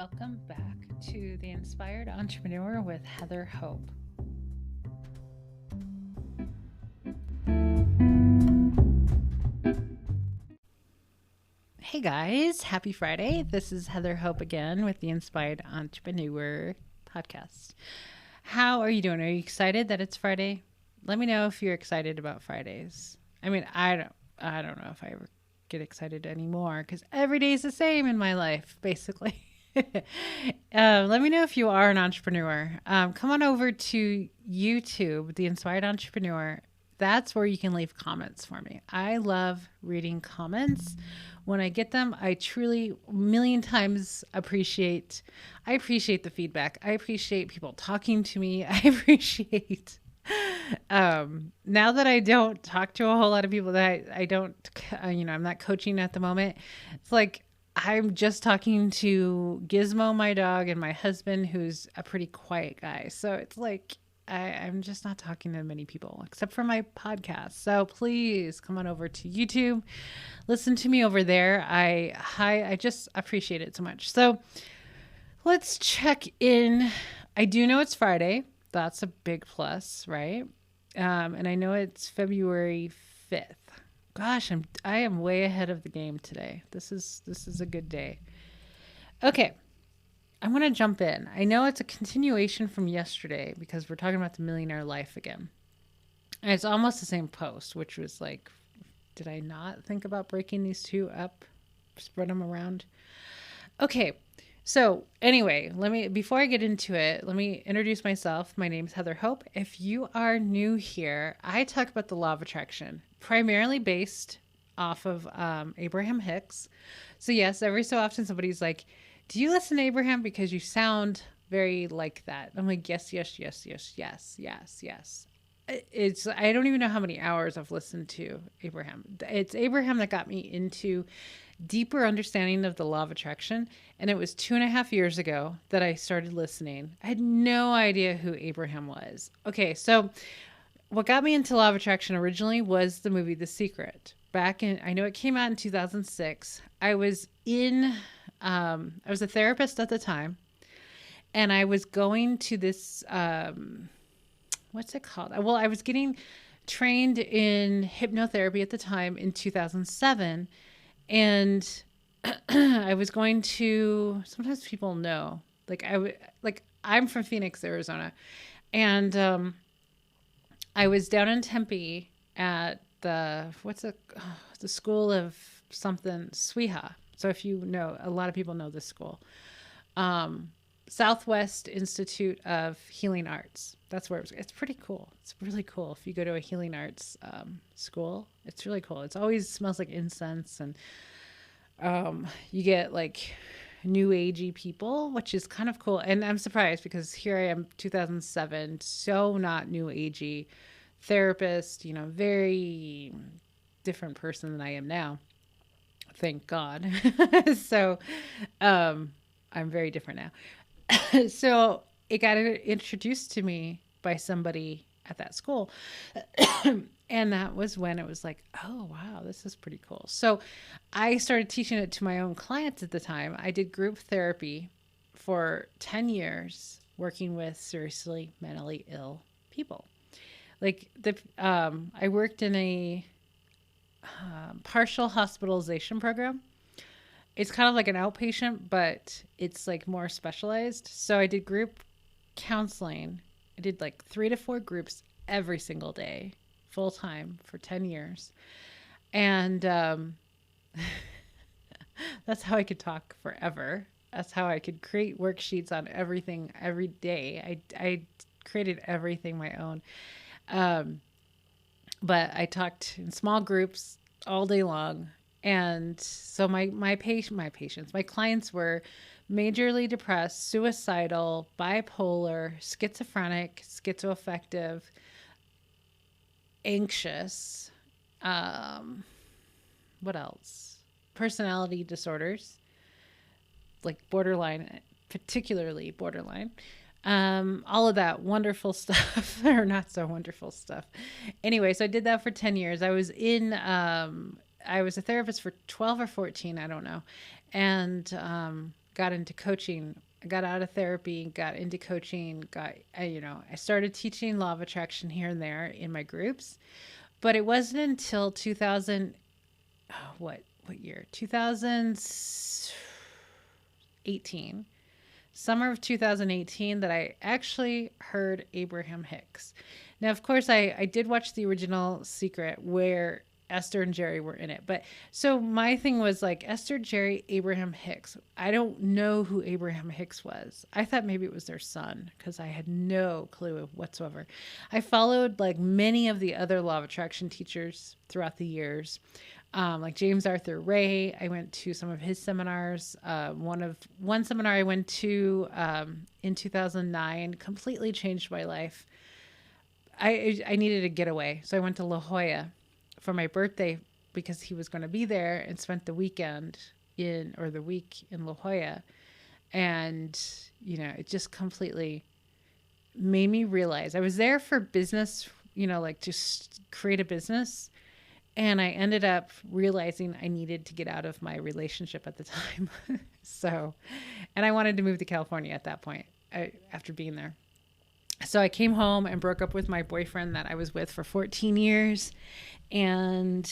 Welcome back to The Inspired Entrepreneur with Heather Hope. Hey guys, happy Friday. This is Heather Hope again with the Inspired Entrepreneur podcast. How are you doing? Are you excited that it's Friday? Let me know if you're excited about Fridays. I mean, I don't know if I ever get excited anymore because every day is the same in my life, basically. Let me know if you are an entrepreneur. Come on over to YouTube, The Inspired Entrepreneur. That's where you can leave comments for me. I love reading comments. When I get them, I truly a million times appreciate the feedback. I appreciate people talking to me. I appreciate now that I don't talk to a whole lot of people, that I don't, I'm not coaching at the moment. It's like I'm just talking to Gizmo, my dog, and my husband, who's a pretty quiet guy. So it's like I'm just not talking to many people except for my podcast. So please come on over to YouTube, listen to me over there. I just appreciate it so much. So let's check in. I do know it's Friday. That's a big plus, right? And I know it's February 5th. Gosh, I am way ahead of the game today. This is a good day. Okay. I want to jump in. I know it's a continuation from yesterday because we're talking about the millionaire life again. And it's almost the same post, which was like, did I not think about breaking these two up, spread them around? Okay. So anyway, before I get into it, let me introduce myself. My name is Heather Hope. If you are new here, I talk about the law of attraction, primarily based off of Abraham Hicks. So yes, every so often somebody's like, do you listen to Abraham? Because you sound very like that. I'm like, yes. I don't even know how many hours I've listened to Abraham. It's Abraham that got me into deeper understanding of the law of attraction. And it was 2.5 years ago that I started listening. I had no idea who Abraham was. Okay, so what got me into law of attraction originally was the movie The Secret. I know it came out in 2006. I was a therapist at the time, and I was going to this, what's it called? Well, I was getting trained in hypnotherapy at the time in 2007, and I was going to, sometimes people know, I'm from Phoenix, Arizona, and I was down in Tempe at the school of something, SWIHA. So if you know, a lot of people know this school. Southwest Institute of Healing Arts. That's where it was. It's pretty cool. It's really cool. If you go to a healing arts school, it's really cool. It always smells like incense, and you get like new agey people, which is kind of cool. And I'm surprised because here I am, 2007, so not new agey therapist, very different person than I am now. Thank God. So I'm very different now. So it got introduced to me by somebody at that school. And that was when it was like, oh, wow, this is pretty cool. So I started teaching it to my own clients at the time. I did group therapy for 10 years, working with seriously mentally ill people. I worked in a partial hospitalization program. It's kind of like an outpatient, but it's like more specialized. So I did group counseling. I did like 3 to 4 groups every single day, full time for 10 years. And that's how I could talk forever. That's how I could create worksheets on everything every day. I created everything my own. But I talked in small groups all day long. And so my clients were majorly depressed, suicidal, bipolar, schizophrenic, schizoaffective, anxious, what else? Personality disorders, like borderline, particularly borderline. All of that wonderful stuff, or not so wonderful stuff. Anyway, so I did that for 10 years. I was I was a therapist for 12 or 14, I don't know. And got into coaching. I got out of therapy, got into coaching, I started teaching law of attraction here and there in my groups. But it wasn't until 2000, what year? 2018, summer of 2018, that I actually heard Abraham Hicks. Now, of course, I did watch the original Secret where Esther and Jerry were in it. But so my thing was like Esther, Jerry, Abraham Hicks. I don't know who Abraham Hicks was. I thought maybe it was their son because I had no clue whatsoever. I followed like many of the other law of attraction teachers throughout the years. Like James Arthur Ray. I went to some of his seminars. One seminar I went to in 2009 completely changed my life. I needed a getaway. So I went to La Jolla for my birthday because he was going to be there, and spent the week in La Jolla. And, it just completely made me realize I was there for business, like just create a business. And I ended up realizing I needed to get out of my relationship at the time. And I wanted to move to California at that point after being there. So I came home and broke up with my boyfriend that I was with for 14 years. And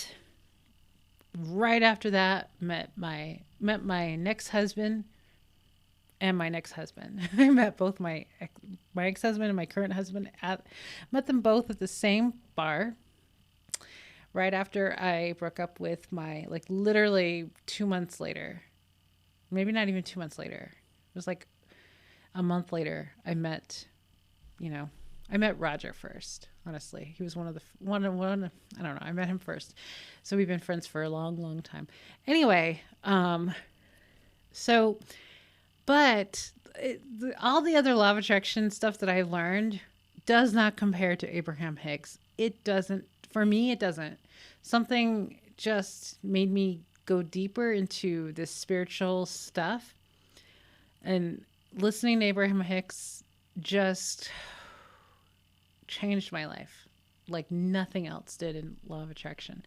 right after that, met my next husband and my next husband. I met both my ex-husband and my current husband met them both at the same bar. Right after I broke up with literally 2 months later, maybe not even 2 months later. It was like a month later. I met Roger first. Honestly, he was one. I don't know. I met him first, so we've been friends for a long, long time. Anyway, all the other law of attraction stuff that I learned does not compare to Abraham Hicks. It doesn't. For me, it doesn't. Something just made me go deeper into this spiritual stuff, and listening to Abraham Hicks just changed my life like nothing else did in law of attraction.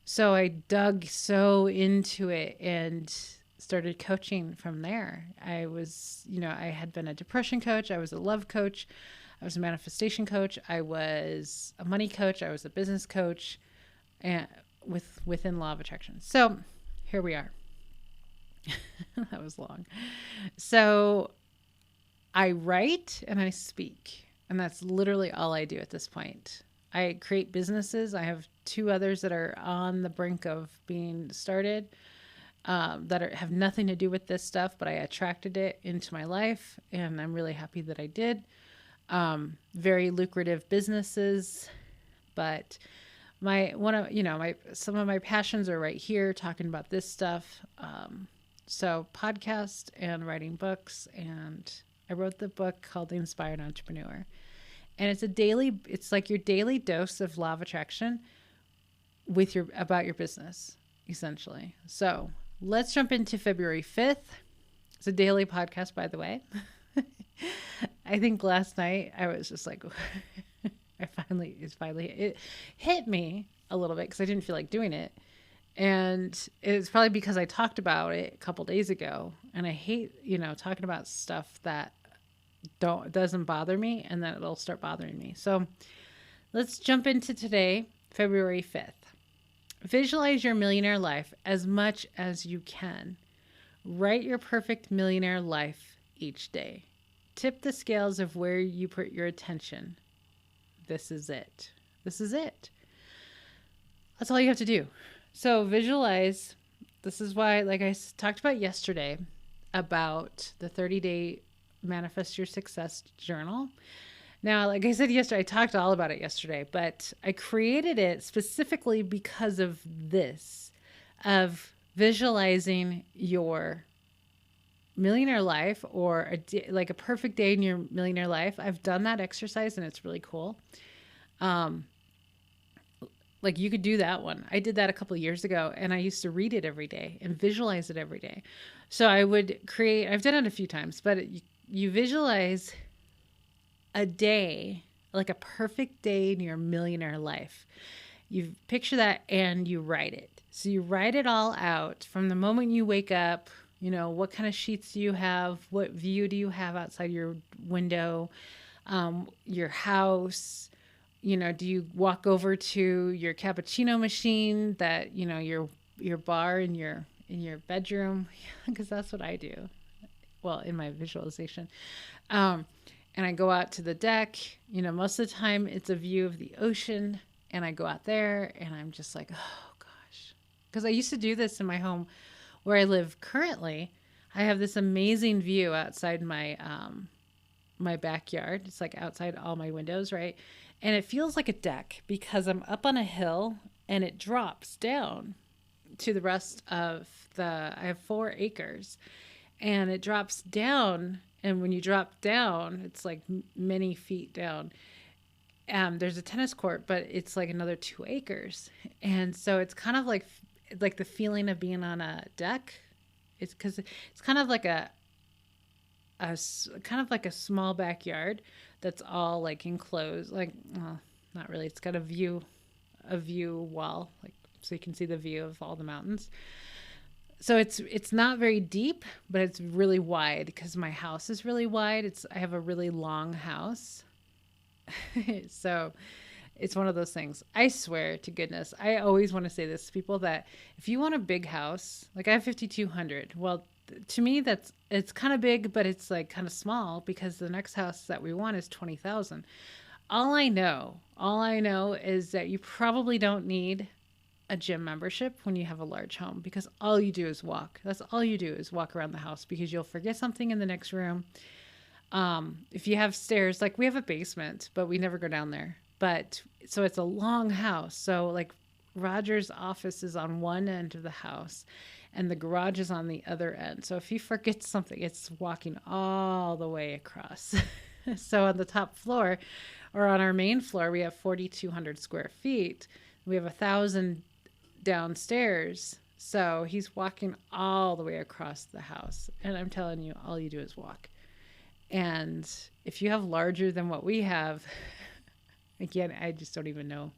So I dug so into it and started coaching from there. I had been a depression coach. I was a love coach. I was a manifestation coach. I was a money coach. I was a business coach, and within law of attraction. So here we are. That was long. So I write and I speak, and that's literally all I do at this point. I create businesses. I have 2 others that are on the brink of being started that have nothing to do with this stuff, but I attracted it into my life, and I'm really happy that I did. Very lucrative businesses, but some of my passions are right here talking about this stuff. So podcast and writing books, and I wrote the book called The Inspired Entrepreneur, and it's like your daily dose of law of attraction about your business, essentially. So let's jump into February 5th. It's a daily podcast, by the way. I think last night I was just like, it hit me a little bit because I didn't feel like doing it. And it's probably because I talked about it a couple days ago, and I hate, talking about stuff that doesn't bother me, and then it'll start bothering me. So let's jump into today, February 5th. Visualize your millionaire life as much as you can. Write your perfect millionaire life each day. Tip the scales of where you put your attention. This is it. This is it. That's all you have to do. So visualize. This is why, like I talked about yesterday, about the 30-day Manifest Your Success journal. Now, like I said yesterday, I talked all about it yesterday, but I created it specifically because of this, of visualizing your millionaire life, or like a perfect day in your millionaire life. I've done that exercise and it's really cool. Like you could do that one. I did that a couple of years ago, and I used to read it every day and visualize it every day. So I would I've done it a few times, but you visualize a day, like a perfect day in your millionaire life. You picture that and you write it. So you write it all out from the moment you wake up. You know, what kind of sheets do you have? What view do you have outside your window? Your house? You know, do you walk over to your cappuccino machine that, you know, your bar in your bedroom? Because that's what I do. Well, in my visualization. Um, and I go out to the deck. You know, most of the time it's a view of the ocean, and I go out there and I'm just like, oh gosh. Because I used to do this in my home where I live currently. I have this amazing view outside my backyard. It's like outside all my windows, right? And it feels like a deck because I'm up on a hill and it drops down to the rest of I have 4 acres, and it drops down. And when you drop down, it's like many feet down. There's a tennis court, but it's like another 2 acres. And so it's kind of like the feeling of being on a deck. It's because it's kind of like kind of like a small backyard that's all like enclosed, like, well, not really. It's got a view wall, like, so you can see the view of all the mountains. So it's not very deep, but it's really wide because my house is really wide. I have a really long house. So it's one of those things. I swear to goodness, I always want to say this to people, that if you want a big house, like I have 5,200. Well, to me, it's kind of big, but it's like kind of small because the next house that we want is 20,000. All I know is that you probably don't need a gym membership when you have a large home, because all you do is walk. That's all you do is walk around the house, because you'll forget something in the next room. If you have stairs, like we have a basement, but we never go down there. But so it's a long house. So like Roger's office is on one end of the house and the garage is on the other end. So if he forgets something, it's walking all the way across. So on the top floor, or on our main floor, we have 4,200 square feet. We have 1,000 downstairs. So he's walking all the way across the house. And I'm telling you, all you do is walk. And if you have larger than what we have, again, I just don't even know.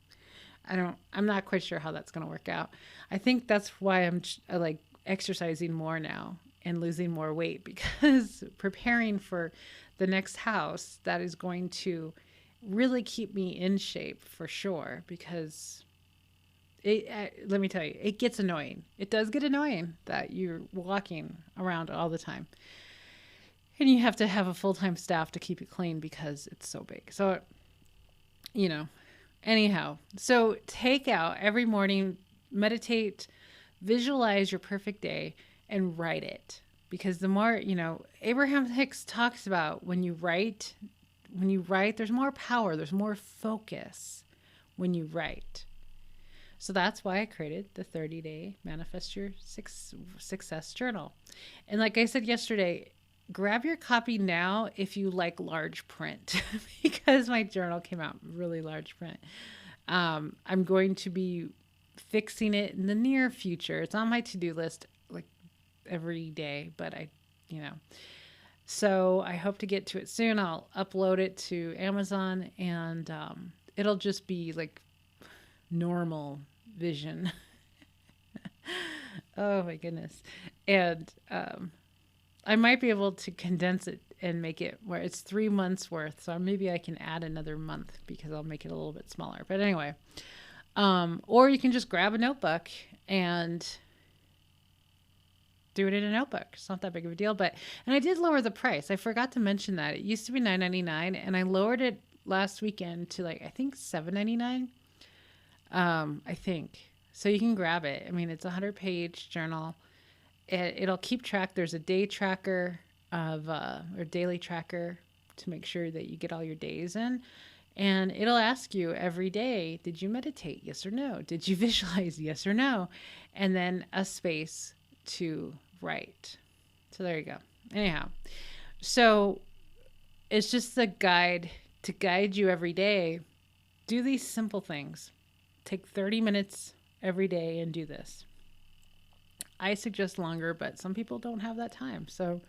I'm not quite sure how that's going to work out. I think that's why I'm like exercising more now and losing more weight, because preparing for the next house that is going to really keep me in shape for sure, because let me tell you, it gets annoying. It does get annoying that you're walking around all the time. And you have to have a full-time staff to keep it clean because it's so big. So, you know, anyhow, so take out every morning, meditate, visualize your perfect day, and write it. Because the more, you know, Abraham Hicks talks about when you write, there's more power, there's more focus when you write. So that's why I created the 30-day Manifest Your Success Journal. And like I said yesterday, grab your copy now if you like large print, because my journal came out really large print. I'm going to be fixing it in the near future. It's on my to-do list like every day, but so I hope to get to it soon. I'll upload it to Amazon, and it'll just be like normal vision. Oh my goodness. And I might be able to condense it and make it where it's 3 months worth. So maybe I can add another month because I'll make it a little bit smaller. But anyway, or you can just grab a notebook and do it in a notebook. It's not that big of a deal. And I did lower the price. I forgot to mention that. It used to be $9.99, and I lowered it last weekend to I think $7.99. I think. So you can grab it. I mean, it's a 100-page journal. It'll keep track. There's a day tracker or daily tracker to make sure that you get all your days in. And it'll ask you every day, did you meditate? Yes or no? Did you visualize? Yes or no? And then a space to write. So there you go. Anyhow, so it's just a guide to guide you every day. Do these simple things. Take 30 minutes every day and do this. I suggest longer, but some people don't have that time. So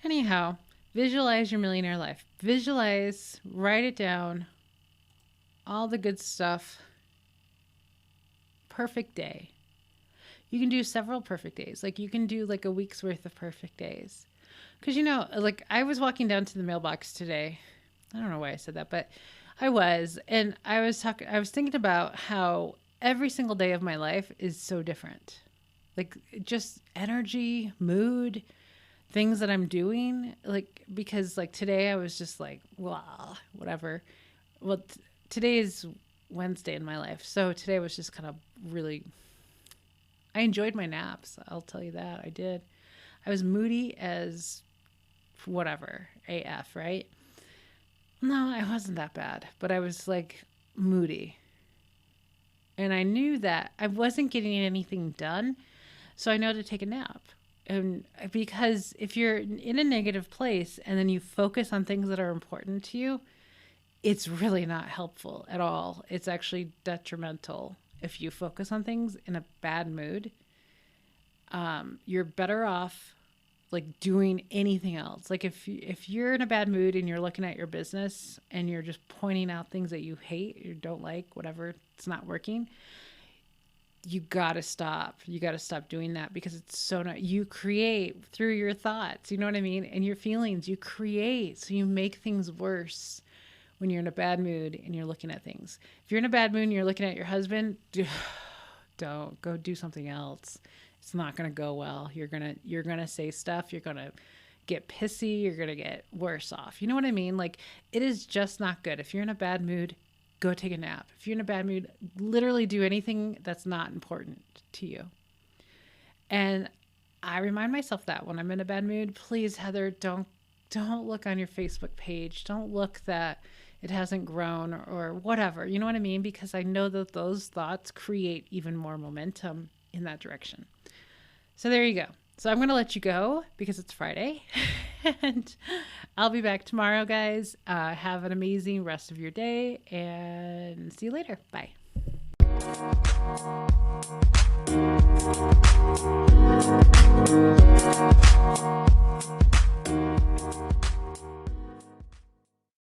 anyhow, visualize your millionaire life. Visualize, write it down, all the good stuff. Perfect day. You can do several perfect days. Like you can do like a week's worth of perfect days. Because, like I was walking down to the mailbox today. I don't know why I said that, but I was. And I was thinking about how every single day of my life is so different. Like just energy, mood, things that I'm doing. Like, because like today I was just like, well, whatever. Well, today is Wednesday in my life. So today was just kind of really, I enjoyed my naps. I'll tell you that. I did. I was moody as whatever, AF, right? No, I wasn't that bad, but I was like moody. And I knew that I wasn't getting anything done. So I know to take a nap. And because if you're in a negative place and then you focus on things that are important to you, it's really not helpful at all. It's actually detrimental. If you focus on things in a bad mood, you're better off like doing anything else. Like if you're in a bad mood and you're looking at your business and you're just pointing out things that you hate, you don't like, whatever, it's not working, you gotta stop. You gotta stop doing that, because it's so not, you create through your thoughts, you know what I mean? And your feelings, you create. So you make things worse when you're in a bad mood and you're looking at things. If you're in a bad mood and you're looking at your husband, don't go do something else. It's not going to go well. You're going to say stuff. You're going to get pissy. You're going to get worse off. You know what I mean? Like, it is just not good. If you're in a bad mood, go take a nap. If you're in a bad mood, literally do anything that's not important to you. And I remind myself that when I'm in a bad mood, please, Heather, don't look on your Facebook page. Don't look that it hasn't grown or whatever. You know what I mean? Because I know that those thoughts create even more momentum in that direction. So there you go. So I'm going to let you go because it's Friday and I'll be back tomorrow, guys. Have an amazing rest of your day and see you later. Bye.